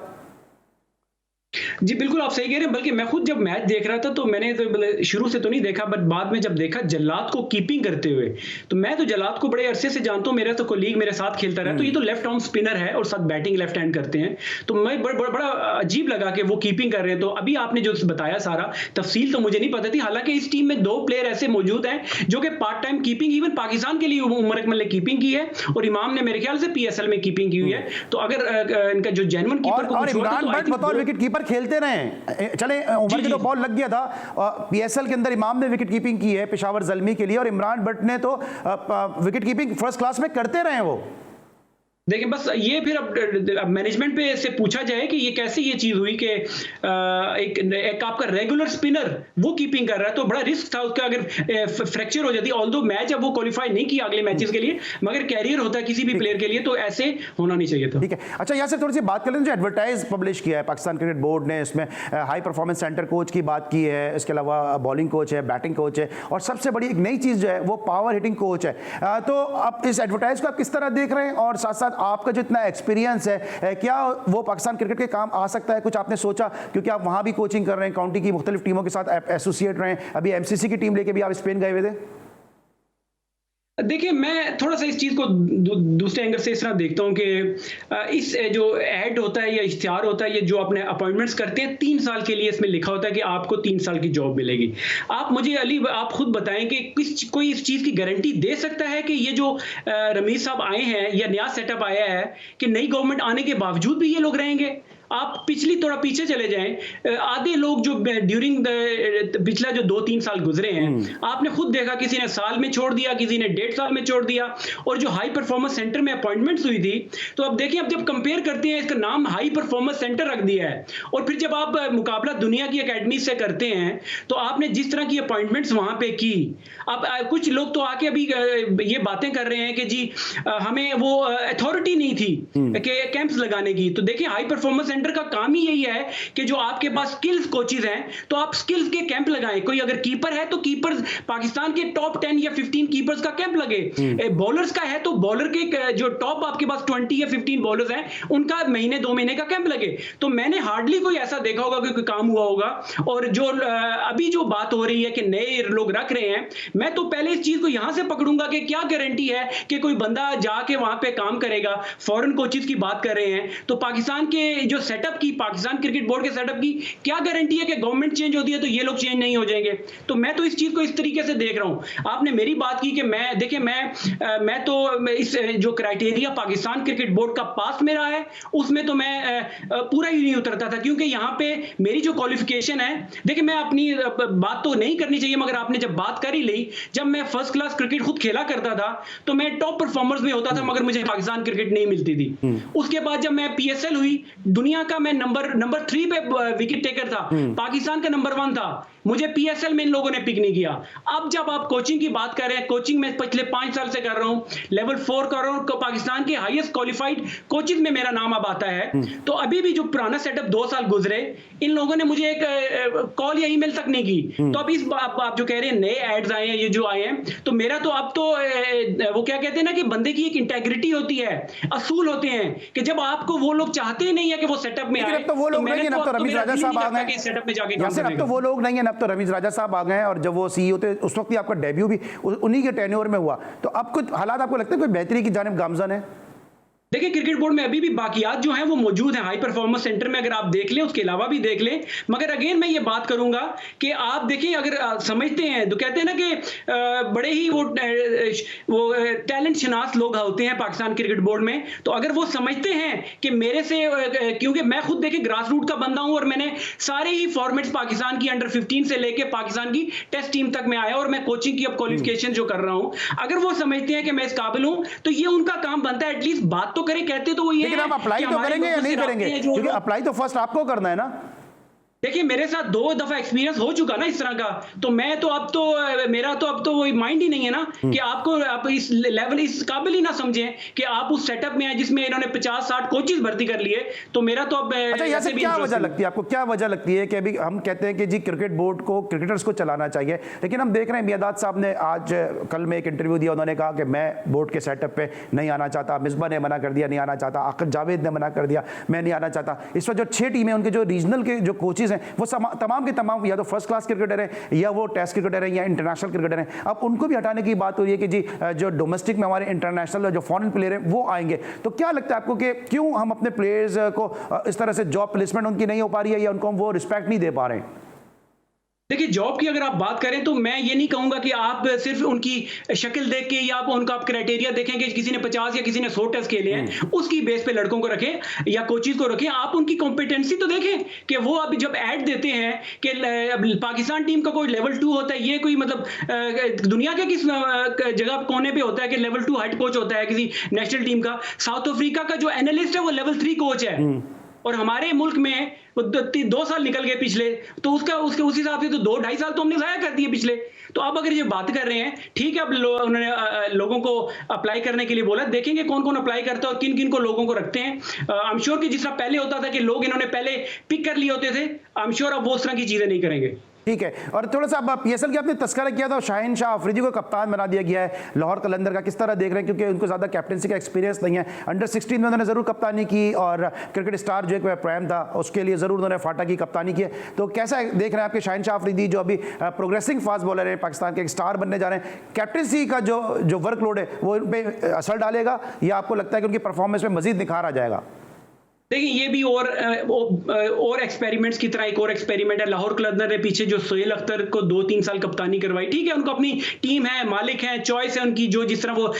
जी बिल्कुल आप सही कह रहे हैं, बल्कि मैं खुद जब मैच देख रहा था तो मैंने तो शुरू से तो नहीं देखा, बट बाद में जब देखा जल्लाद को कीपिंग करते हुए, तो मैं तो जल्लाद को बड़े अरसे से जानता हूं, मेरा तो कोलीग मेरे साथ खेलता रहा, तो ये तो लेफ्ट आर्म स्पिनर है और साथ बैटिंग लेफ्ट हैंड करते हैं, तो मैं बड़ा अजीब लगा कि वो कीपिंग कर रहे हैं। तो अभी आपने जो बताया सारा तफसील तो मुझे नहीं पता थी, हालांकि इस टीम में 2 प्लेयर ऐसे मौजूद हैं जो कि part time keeping, even Pakistan के लिए उमर अकमल ने कीपिंग की है और इमाम ने मेरे ख्याल से PSL में कीपिंग की हुई है। तो अगर इनका जो जेन्युइन कीपर को इमरान भट्ट बतौर विकेट कीपर खेलते रहे, चले उमर की तो बॉल लग गया था, PSL के अंदर इमाम ने विकेट कीपिंग की है पेशावर ज़ल्मी के लिए, और इमरान भट्ट ने तो विकेट कीपिंग फर्स्ट क्लास में करते रहे वो। देखिए बस ये फिर अब मैनेजमेंट पे से पूछा जाए कि ये कैसे ये चीज हुई कि एक आपका रेगुलर स्पिनर वो कीपिंग कर रहा है, तो बड़ा रिस्क था उसका अगर फ्रैक्चर हो जाती। ऑल्दो मैच अब वो क्वालिफाई नहीं किया अगले मैचेस के लिए, मगर कैरियर होता है किसी भी प्लेयर के लिए, तो ऐसे होना नहीं चाहिए था। ठीक है, अच्छा यहाँ से थोड़ी सी बात कर लें, जो एडवर्टाइज पब्लिश किया है पाकिस्तान क्रिकेट बोर्ड ने, इसमें हाई परफॉर्मेंस सेंटर कोच की बात की है, इसके अलावा बॉलिंग कोच है, बैटिंग कोच है, और सबसे बड़ी एक नई चीज़ जो है वो पावर हिटिंग कोच है। तो आप इस एडवर्टाइज को आप किस तरह देख रहे हैं, और साथ साथ आपका जो इतना एक्सपीरियंस है, क्या वो पाकिस्तान क्रिकेट के काम आ सकता है? कुछ आपने सोचा, क्योंकि आप वहां भी कोचिंग कर रहे हैं, काउंटी की मुख्तलिफ टीमों के साथ एसोसिएट रहे हैं, अभी MCC की टीम लेके भी आप स्पेन गए हुए थे। देखिए मैं थोड़ा सा इस चीज़ को दूसरे एंगल से इस तरह देखता हूं कि इस जो ऐड होता है या इश्तिहार होता है, ये जो अपने अपॉइंटमेंट्स करते हैं 3 साल के लिए, इसमें लिखा होता है कि आपको 3 साल की जॉब मिलेगी। आप मुझे अली आप खुद बताएं कि कोई इस चीज़ की गारंटी दे सकता है कि ये जो रमीज साहब आए हैं या नया सेटअप आया है कि नई गवर्नमेंट आने के बावजूद भी ये लोग रहेंगे? आप थोड़ा पीछे चले जाएं, आधे लोग जो ड्यूरिंग पिछला जो 2-3 साल गुजरे हैं, आपने खुद देखा किसी ने साल में छोड़ दिया, किसी ने 1.5 साल में छोड़ दिया। और जो हाई परफॉर्मेंस सेंटर में अपॉइंटमेंट्स हुई थी, तो अब देखिए, अब जब कंपेयर करते हैं, इसका नाम हाई परफॉर्मेंस सेंटर रख दिया है, और फिर जब आप मुकाबला दुनिया की एकेडमी से करते हैं, तो आपने जिस तरह की अपॉइंटमेंट्स वहां पे की, अब कुछ लोग तो आके अभी ये बातें कर रहे हैं कि जी हमें वो अथॉरिटी नहीं थी कि कैंप्स लगाने की। तो देखिए, हाई परफॉर्मेंस सेंटर का काम ही यही है कि जो आपके पास स्किल्स कोचेज हैं, तो आप स्किल्स के कैंप लगाएं। कोई अगर कीपर है तो कीपर, पाकिस्तान के टॉप 10 या 15 कीपर्स का कैंप लगे। बॉलर्स का है तो बॉलर के जो टॉप आपके पास 20 या 15 बॉलर्स हैं, उनका महीने 2 महीने का कैंप लगे। तो मैंने हार्डली कोई ऐसा देखा होगा कि कोई काम हुआ होगा। और जो अभी जो बात हो रही है कि नए लोग रख रहे हैं, मैं तो पहले इस चीज को यहां से पकड़ूंगा कि क्या गारंटी है कि कोई बंदा जाके वहां पे काम करेगा। फॉरेन कोचेस की बात कर रहे हैं, तो पाकिस्तान के जो सेटअप की, पाकिस्तान क्रिकेट बोर्ड के सेटअप की क्या गारंटी है कि गवर्नमेंट चेंज होती है तो ये लोग चेंज नहीं हो जाएंगे। तो मैं तो इस चीज को इस तरीके से देख रहा हूं। आपने मेरी बात की कि मैं देखिए, मैं तो इस जो क्राइटेरिया पाकिस्तान क्रिकेट बोर्ड का पास में रहा है, उसमें तो मैं पूरा ही नहीं उतरता था, क्योंकि यहां पे मेरी जो क्वालिफिकेशन है, देखिए मैं अपनी बात तो नहीं करनी चाहिए, मगर आपने जब बात कर ही ली, जब मैं फर्स्ट क्लास क्रिकेट खुद खेला करता था, तो मैं टॉप परफॉर्मर्स में होता था, मगर मुझे पाकिस्तान क्रिकेट नहीं मिलती थी। उसके बाद जब मैं PSL हुई, दुनिया का मैं नंबर 3 पे विकेट टेकर था, पाकिस्तान का नंबर 1 था, मुझे PSL में इन लोगों ने पिक नहीं किया। अब जब आप कोचिंग की बात कर रहे हैं, कोचिंग में पिछले 5 साल से कर रहा हूं, लेवल 4 कर रहा हूं, पाकिस्तान के हाईएस्ट क्वालिफाइड कोचेज में मेरा नाम अब आता है। तो अभी भी जो पुराना सेटअप 2 साल गुजरे, इन लोगों ने मुझे एक कॉल या ईमेल तक नहीं की। तो अब इस आप जो कह रहे हैं नए एड्स आए हैं, ये जो आए हैं, तो मेरा तो अब तो वो क्या कहते हैं ना कि बंदे की एक इंटेग्रिटी होती है, असूल होते हैं, कि जब आपको वो लोग चाहते ही नहीं है कि वो सेटअप में आए, तो वो लोग नहीं है, अब तो रमीज राजा साहब आ गए सेटअप में जाके। अब तो वो लोग नहीं है, अब तो रमीज राजा साहब आ गए हैं, और जब वो CEO थे उस वक्त ही आपका डेब्यू भी उन्हीं के टेन्योर में हुआ। तो अब कुछ हालात आपको लगता है कोई बेहतरी की जानिब गामजन है? देखिए, क्रिकेट बोर्ड में अभी भी बाकियात जो हैं वो मौजूद हैं। हाई परफॉर्मेंस सेंटर में अगर आप देख लें, उसके अलावा भी देख लें, मगर अगेन मैं ये बात करूंगा कि आप देखिए, अगर समझते हैं तो कहते हैं ना कि बड़े ही वो टैलेंट शनास लोग होते हैं पाकिस्तान क्रिकेट बोर्ड में। तो अगर वो समझते हैं कि मेरे से, क्योंकि मैं खुद देखिए ग्रास रूट का बंदा हूं, और मैंने सारे ही फॉर्मेट्स पाकिस्तान की अंडर 15 से लेके पाकिस्तान की टेस्ट टीम तक में आया, और मैं कोचिंग की अब क्वालिफिकेशन जो कर रहा हूं, अगर वो समझते हैं कि मैं इस काबिल हूं, तो ये उनका काम बनता है, एटलीस्ट बात तो करें। कहते तो वो ये, लेकिन आप अप्लाई तो करेंगे या नहीं करेंगे? क्योंकि अप्लाई तो फर्स्ट आपको करना है ना। देखिए, मेरे साथ 2 दफा एक्सपीरियंस हो चुका ना इस तरह का, तो मैं तो अब तो मेरा तो अब तो वो माइंड ही नहीं है ना कि आप इस लेवल, इस काबिल ही ना समझें कि आप उस सेटअप में हैं जिसमें इन्होंने 50-60 कोचेस भर्ती कर लिए। तो मेरा तो अब अच्छा, यहाँ क्या वजह लगती है आपको, क्या वजह लगती है कि अभी हम कहते हैं कि जी क्रिकेट बोर्ड को क्रिकेटर्स को चलाना चाहिए, लेकिन हम देख रहे हैं मियादाद साहब ने आज कल में एक इंटरव्यू दिया, उन्होंने कहा कि मैं बोर्ड के सेटअप पे नहीं आना चाहता, मिसबा ने मना कर दिया नहीं आना चाहता, आकिब जावेद ने मना कर दिया मैं नहीं आना चाहता। इस वक्त जो 6 टीमें उनके जो रीजनल के जो कोचेज हैं, वो तमाम के तमाम या तो फर्स्ट क्लास क्रिकेटर हैं, या वो टेस्ट क्रिकेटर हैं, या इंटरनेशनल क्रिकेटर हैं। अब उनको भी हटाने की बात हो रही है कि जी जो डोमेस्टिक में हमारे इंटरनेशनल जो फॉरेन प्लेयर हैं वो आएंगे। तो क्या लगता है आपको कि क्यों हम अपने प्लेयर्स को इस तरह से जॉब प्लेसमेंट उनकी नहीं हो पा रही है, या उनको हम वो रिस्पेक्ट नहीं दे पा रहे हैं? देखिए, जॉब की अगर आप बात करें तो मैं ये नहीं कहूंगा कि आप सिर्फ उनकी शक्ल देख के या आप क्राइटेरिया देखें कि किसी ने 50 या किसी ने 100 टेस्ट खेले हैं, उसकी बेस पे लड़कों को रखें या कोचेस को रखें। आप उनकी कॉम्पिटेंसी तो देखें कि वो अभी जब ऐड देते हैं कि पाकिस्तान टीम का कोई लेवल 2 होता है, ये कोई मतलब दुनिया के किस जगह कोने पे होता है कि लेवल 2 हेड कोच होता है किसी नेशनल टीम का। साउथ अफ्रीका का जो एनालिस्ट है वो लेवल 3 कोच है, और हमारे मुल्क में 2 साल निकल गए पिछले, तो उस हिसाब से तो 2-2.5 साल तो हमने ज़ाया कर दिए पिछले। तो अब अगर ये बात कर रहे हैं, ठीक है, अब उन्होंने लोगों को अप्लाई करने के लिए बोला, देखेंगे कौन कौन अप्लाई करता है और किन किन को लोगों को रखते हैं। आई एम श्योर कि जिस तरह पहले होता था कि लोग इन्होंने पहले पिक कर लिए होते थे, आई एम श्योर अब वो उस तरह की चीज़ें नहीं करेंगे। ठीक है, और थोड़ा सा अब PSL की आपने तस्करा किया था, शाहीन शाह अफरीदी को कप्तान बना दिया गया है लाहौर कलंदर का, किस तरह देख रहे हैं? क्योंकि उनको ज़्यादा कैप्टनसी का एक्सपीरियंस नहीं है। अंडर 16 में उन्होंने ज़रूर कप्तानी की, और क्रिकेट स्टार जो एक प्राइम था उसके लिए ज़रूर उन्होंने फाटा की कप्तानी की है। तो कैसा देख रहे हैं आपके शाहीन शाह अफरीदी, जो अभी प्रोग्रेसिंग फास्ट बॉलर है, पाकिस्तान के एक स्टार बनने जा रहे हैं, कैप्टनसी का जो वर्कलोड है वो उन पर असर डालेगा, या आपको लगता है कि उनकी परफॉर्मेंस में मजीद निखार आ जाएगा? देखिए ये भी और एक्सपेरिमेंट्स की तरह एक और एक्सपेरिमेंट है। लाहौर कलंदर ने पीछे जो सोहेल अख्तर को 2-3 साल कप्तानी करवाई, ठीक है, उनको अपनी टीम है, मालिक है, चॉइस है उनकी, जो जिस तरह वो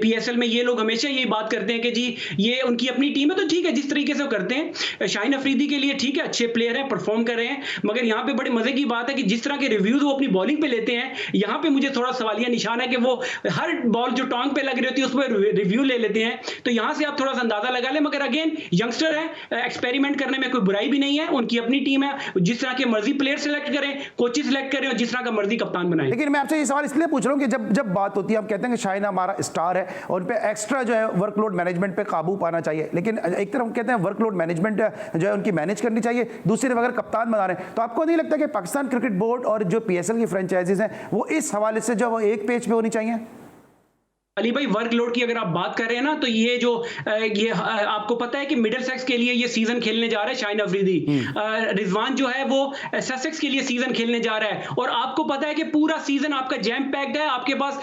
पीएसएल में ये लोग हमेशा यही बात करते हैं कि जी ये उनकी अपनी टीम है, तो ठीक है जिस तरीके से वो करते हैं। शाहीन अफरीदी के लिए ठीक है, अच्छे प्लेयर हैं, परफॉर्म कर रहे हैं, मगर यहाँ पे बड़े मजे की बात है कि जिस तरह के रिव्यूज वो अपनी बॉलिंग पे लेते हैं, यहाँ पे मुझे थोड़ा सवालिया निशान है कि वो हर बॉल जो टांग पे लग रही होती है उस पर रिव्यू ले लेते हैं। तो यहाँ से आप थोड़ा सा अंदाजा लगा लें, मगर अगेन यंगस्टर है, एक्सपेरिमेंट करने में कोई बुराई भी नहीं है, उनकी अपनी टीम है, जिस तरह के मर्जी प्लेयर सिलेक्ट करें, कोचेस सिलेक्ट करें और जिस तरह का मर्जी कप्तान बनाएं। लेकिन मैं आपसे ये सवाल इसलिए पूछ रहा हूं कि जब बात होती है, हम कहते हैं कि शाहीन हमारा स्टार है और उन पे एक्स्ट्रा जो है वर्कलोड मैनेजमेंट पे काबू पाना चाहिए, लेकिन एक तरफ हम कहते हैं वर्कलोड मैनेजमेंट जो है उनकी मैनेज करनी चाहिए, दूसरी तरफ अगर कप्तान बना रहे हैं तो आपको नहीं लगता कि पाकिस्तान क्रिकेट बोर्ड और जो पीएसएल की फ्रेंचाइजीज हैं वो इस हवाले से जो वो एक पेज पे होनी चाहिए? अली भाई वर्कलोड की अगर आप बात कर रहे हैं ना, तो ये जो ये आपको पता है कि मिडिल सेक्स के लिए ये सीजन खेलने जा रहा है शाहीन अफरीदी, रिजवान जो है वो ससेक्स के लिए सीजन खेलने जा रहा है, और आपको पता है कि पूरा सीजन आपका जैम पैक्ड है। आपके पास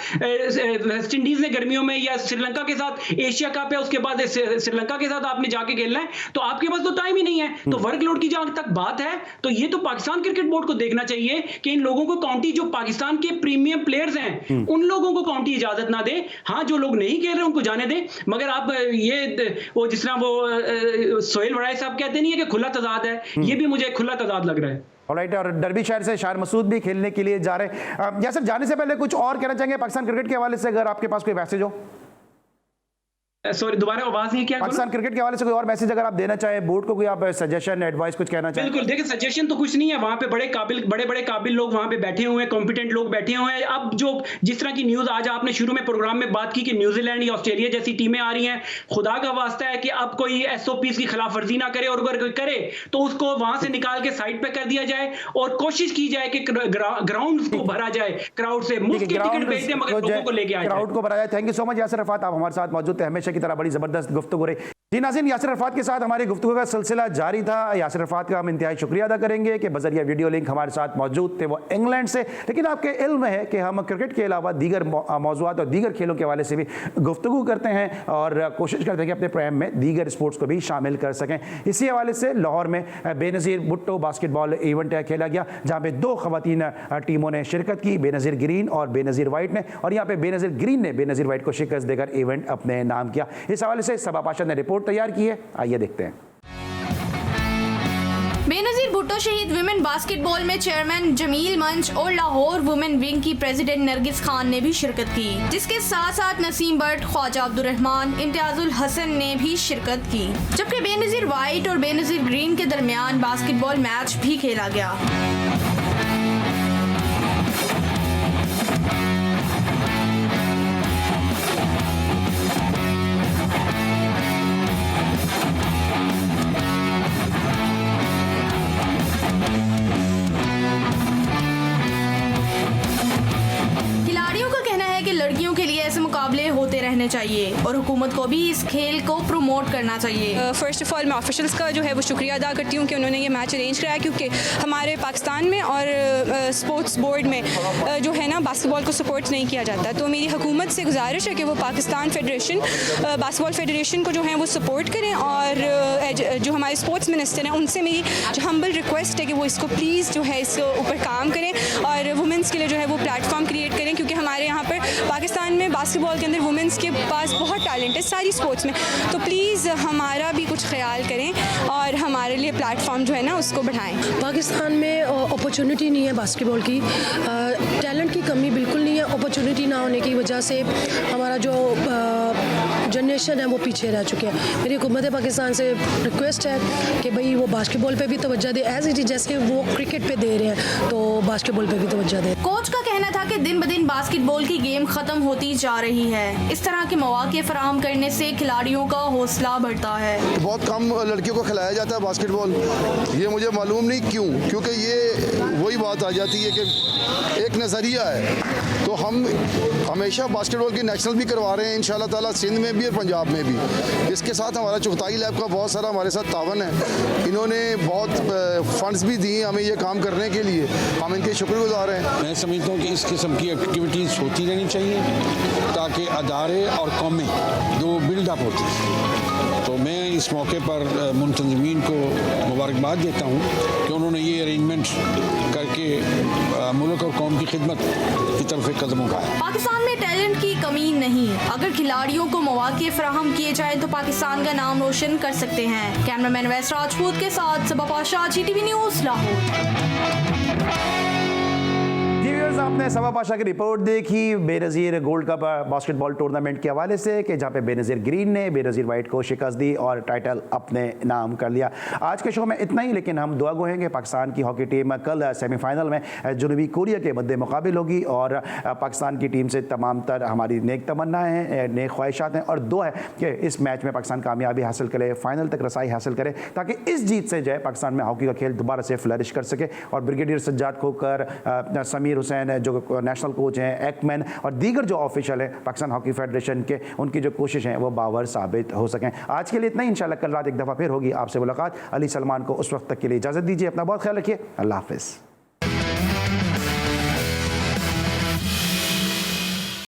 वेस्ट इंडीज ने गर्मियों में या श्रीलंका के साथ एशिया कप है, उसके बाद श्रीलंका के साथ आपने जाके खेलना है, तो आपके पास तो टाइम ही नहीं है। तो वर्कलोड की जहां तक बात है तो ये तो पाकिस्तान क्रिकेट बोर्ड को देखना चाहिए कि इन लोगों को काउंटी, जो पाकिस्तान के प्रीमियम प्लेयर्स हैं उन लोगों को काउंटी इजाजत ना दे। हाँ, जो लोग नहीं खेल रहे उनको जाने दें, मगर आप ये वो जिस तरह वो सोहेल वराई साहब कहते नहीं है कि खुला तजाद है, ये भी मुझे खुला तजाद लग रहा है। ऑलराइट, और डर्बी शहर से शार मसूद भी खेलने के लिए जा रहे हैं। यासर, जाने से पहले कुछ और कहना चाहेंगे पाकिस्तान क्रिकेट के हवाले से, अगर आपके पास कोई मैसेज हो? सॉरी, दोबारा आवाज नहीं, क्या पाकिस्तान क्रिकेट के हवाले से कोई और मैसेज अगर आप देना चाहें बोर्ड को, कोई आप सजेशन एडवाइस कुछ कहना चाहें? बिल्कुल, देखिए सजेशन तो कुछ नहीं है, वहां पे बड़े बड़े काबिल लोग वहां पे बैठे हुए हैं, कॉम्पिटेंट लोग बैठे हुए हैं। अब जो जिस तरह की न्यूज आज आपने शुरू में प्रोग्राम में बात की कि न्यूजीलैंड या ऑस्ट्रेलिया जैसी टीमें आ रही हैं, खुदा का वास्ता है कि अब कोई एसओपीज की खिलाफ वर्जी ना करे, और अगर कोई करे तो उसको वहां से निकाल के साइड पे कर दिया जाए और कोशिश की जाए कि ग्राउंड को भरा जाए क्राउड से, मुफ्त के टिकट भेज दें मगर लोगों को लेके आए, क्राउड को भरा जाए। Thank you so much Yasir Arafat, आप हमारे साथ मौजूद थे, हमेशा की तरह बड़ी जबरदस्त गुफ्तगू रही। जी नाज़रीन, यासिर अरफात के साथ हमारी गुफ्तगू का सिलसिला जारी था। यासिर अरफात का हम इंतहाई शुक्रिया अदा करेंगे कि बजरिया वीडियो लिंक हमारे साथ मौजूद थे, वो इंग्लैंड से, लेकिन आपके इल्म में है कि हम क्रिकेट के अलावा दीगर मौज़ूआत और दीगर खेलों के हवाले से भी गुफ्तगू करते हैं और कोशिश करते हैं कि अपने प्रोग्राम में दीगर स्पोर्ट्स को भी शामिल कर सकें। इसी हवाले से लाहौर में बेनज़ीर भुट्टो बास्केटबॉल इवेंट खेला गया, जहाँ पे 2 ख़वातीन टीमों ने शिरकत की, बेनज़ीर ग्रीन और बेनज़ीर वाइट ने, और यहाँ पे बेनज़ीर ग्रीन ने बेनज़ीर वाइट को शिकस्त देकर इवेंट अपने नाम किया। इस हवाले से सबा पाशा ने रिपोर्ट तैयार की है, आइए देखते हैं। बेनज़ीर भुट्टो शहीद वुमेन बास्केटबॉल में चेयरमैन जमील मंच और लाहौर वुमेन विंग की प्रेसिडेंट नरगिस खान ने भी शिरकत की, जिसके साथ साथ नसीम बट, ख्वाजा अब्दुर्रहमान, इम्तियाजुल हसन ने भी शिरकत की, जबकि बेनज़ीर वाइट और बेनज़ीर ग्रीन के दरमियान बास्केटबॉल मैच भी खेला गया। लड़कियों के लिए ऐसे मुकाबले होते रहने चाहिए और हुकूमत को भी इस खेल को प्रमोट करना चाहिए। फ़र्स्ट ऑफ़ ऑल मैं ऑफिशियल्स का जो है वो शुक्रिया अदा करती हूँ कि उन्होंने ये मैच अरेंज कराया, क्योंकि हमारे पाकिस्तान में और स्पोर्ट्स बोर्ड में जो है ना बास्केटबॉल को सपोर्ट नहीं किया जाता। तो मेरी हुकूमत से गुजारिश है कि वो पाकिस्तान फेडरेशन, बास्केटबॉल फेडरेशन को जो है वो सपोर्ट करें, और जो हमारे स्पोर्ट्स मिनिस्टर हैं उनसे मेरी जो हम्बल रिक्वेस्ट है कि वो इसको प्लीज़ जो है इसके ऊपर काम करें और वुमेंस के लिए जो है वो प्लेटफॉर्म क्रिएट करें, क्योंकि हमारे यहाँ पर पाकिस्तान में बास्केटबॉल के अंदर वुमेंस के पास बहुत टैलेंट है सारी स्पोर्ट्स में। तो प्लीज़ हमारा भी कुछ ख्याल करें और हमारे लिए प्लेटफॉर्म जो है ना उसको बढ़ाएं। पाकिस्तान में अपॉर्चुनिटी नहीं है बास्केटबॉल की, टैलेंट की कमी बिल्कुल नहीं है। अपॉर्चुनिटी ना होने की वजह से हमारा जो जनरेशन है वो पीछे रह चुके हैं। मेरी हुकूमत पाकिस्तान से रिक्वेस्ट है कि भाई वो बास्केटबॉल पे भी तवज्जो दे, एज इट इज जैसे वो क्रिकेट पे दे रहे हैं तो बास्केटबॉल पे भी तवज्जो दे। कोच का कहना था कि दिन ब दिन बास्केटबॉल की गेम खत्म होती जा रही है। इस तरह के मौके फराहम करने से खिलाड़ियों का हौसला बढ़ता है। बहुत कम लड़कियों को खिलाया जाता है बास्केटबॉल, ये मुझे मालूम नहीं क्यों, क्योंकि ये वही बात आ जाती है कि एक नज़रिया है। तो हम हमेशा बास्केटबॉल की नेशनल भी करवा रहे हैं इंशाल्लाह ताला, सिंध में भी और पंजाब में भी। इसके साथ हमारा चुगताई लैब का बहुत सारा हमारे साथ तावन है, इन्होंने बहुत फंड्स भी दिए हमें ये काम करने के लिए, हम इनके शुक्रगुजार हैं। मैं समझता हूँ कि इस किस्म की एक्टिविटीज़ होती रहनी चाहिए ताकि अदारे और कौमें दो बिल्डअप होती हैं। तो मैं इस मौके पर मुंतज़मीन को मुबारकबाद देता हूँ कि उन्होंने ये अरेंजमेंट करके मुल्क और कौम की खिदमत की तरफ एक कदम उठाया। पाकिस्तान में टैलेंट की कमी नहीं, अगर खिलाड़ियों को मौके फराहम किए जाए तो पाकिस्तान का नाम रोशन कर सकते हैं। कैमरामैन वैस राजपूत के साथ सबा पाशा, GTV न्यूज़, लाहौर। आपने सबा पाशा की रिपोर्ट देखी Benazir gold cup basketball tournament के हवाले से कि जहां पे बेनज़ीर ग्रीन ने बेनज़ीर वाइट को शिकस्त दी और टाइटल अपने नाम कर लिया। आज के शो में इतना ही, लेकिन हम दुआ गो हैं कि पाकिस्तान की हॉकी टीम कल सेमीफाइनल में जनूबी कोरिया के मद्दे मुकाबिल होगी और पाकिस्तान की टीम से तमाम तर हमारी नेक तमन्नाएँ हैं, नेक ख्वाहिशात हैं और दुआ है कि इस मैच में पाकिस्तान कामयाबी हासिल करे, फाइनल तक रसाई हासिल करे, ताकि इस जीत से जो है पाकिस्तान में हॉकी का खेल दोबारा से फ्लरिश कर सके और ब्रिगेडियर सज्जाद खोकर, समीर हुसैन जो नेशनल कोच हैं, एक्मैन और दीगर जो ऑफिशियल है पाकिस्तान हॉकी फेडरेशन के, उनकी जो कोशिश हैं वो बावर साबित हो सकें। आज के लिए इतना ही, इंशाल्लाह कल रात एक दफ़ा फिर होगी आपसे मुलाकात। अली सलमान को उस वक्त तक के लिए इजाज़त दीजिए, अपना बहुत ख्याल रखिए, अल्लाह हाफ़िज़।